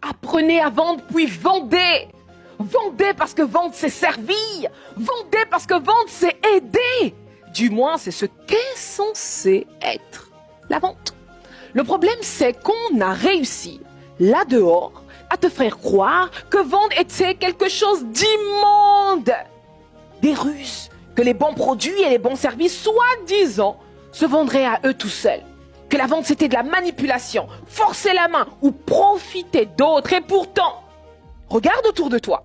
Apprenez à vendre, puis vendez. Vendez parce que vendre, c'est servir. Vendez parce que vendre, c'est aider. Du moins, c'est ce qu'est censé être la vente. Le problème, c'est qu'on a réussi, là dehors, à te faire croire que vendre était quelque chose d'immonde. Des ruses, que les bons produits et les bons services, soi-disant, se vendraient à eux tout seuls. Que la vente, c'était de la manipulation, forcer la main ou profiter d'autres. Et pourtant, regarde autour de toi.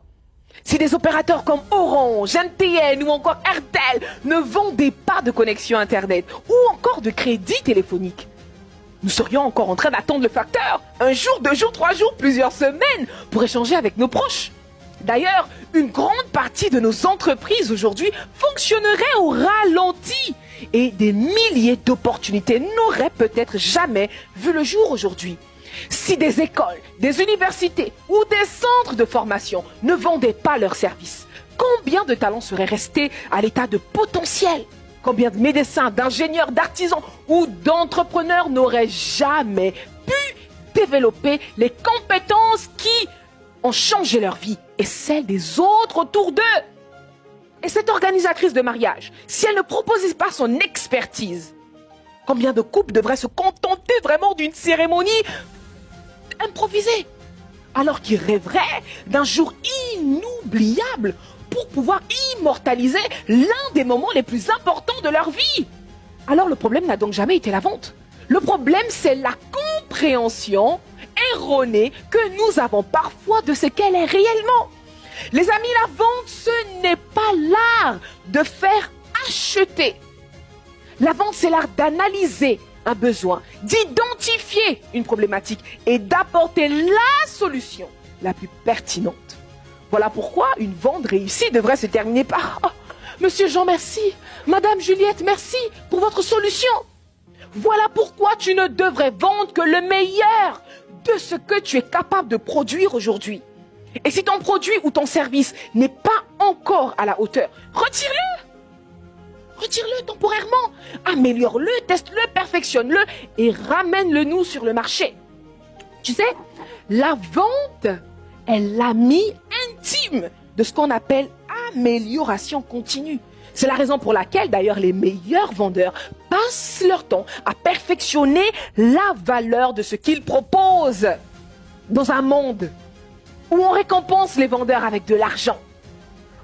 Si des opérateurs comme Orange, MTN ou encore RTL ne vendaient pas de connexion Internet ou encore de crédit téléphonique, nous serions encore en train d'attendre le facteur, 1 jour, 2 jours, 3 jours, plusieurs semaines pour échanger avec nos proches. D'ailleurs, une grande partie de nos entreprises aujourd'hui fonctionneraient au ralenti et des milliers d'opportunités n'auraient peut-être jamais vu le jour aujourd'hui. Si des écoles, des universités ou des centres de formation ne vendaient pas leurs services, combien de talents seraient restés à l'état de potentiel? Combien de médecins, d'ingénieurs, d'artisans ou d'entrepreneurs n'auraient jamais pu développer les compétences qui ont changé leur vie et celle des autres autour d'eux? Et cette organisatrice de mariage, si elle ne proposait pas son expertise, combien de couples devraient se contenter vraiment d'une cérémonie improvisée, alors qu'ils rêveraient d'un jour inoubliable pour pouvoir immortaliser l'un des moments les plus importants de leur vie? Alors le problème n'a donc jamais été la vente. Le problème, c'est la compréhension erronée que nous avons parfois de ce qu'elle est réellement. Les amis, la vente, ce n'est pas l'art de faire acheter. La vente, c'est l'art d'analyser un besoin, d'identifier une problématique et d'apporter la solution la plus pertinente. Voilà pourquoi une vente réussie devrait se terminer par « Oh, Monsieur Jean, merci. Madame Juliette, merci pour votre solution. » Voilà pourquoi tu ne devrais vendre que le meilleur de ce que tu es capable de produire aujourd'hui. Et si ton produit ou ton service n'est pas encore à la hauteur, retire-le. Retire-le temporairement. Améliore-le, teste-le, perfectionne-le et ramène-le nous sur le marché. Tu sais, la vente est l'ami intime de ce qu'on appelle amélioration continue. C'est la raison pour laquelle, d'ailleurs, les meilleurs vendeurs passent leur temps à perfectionner la valeur de ce qu'ils proposent. Dans un monde où on récompense les vendeurs avec de l'argent,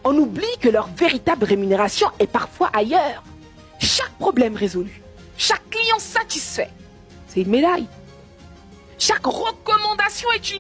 on oublie que leur véritable rémunération est parfois ailleurs. Chaque problème résolu, chaque client satisfait, c'est une médaille. Chaque recommandation est une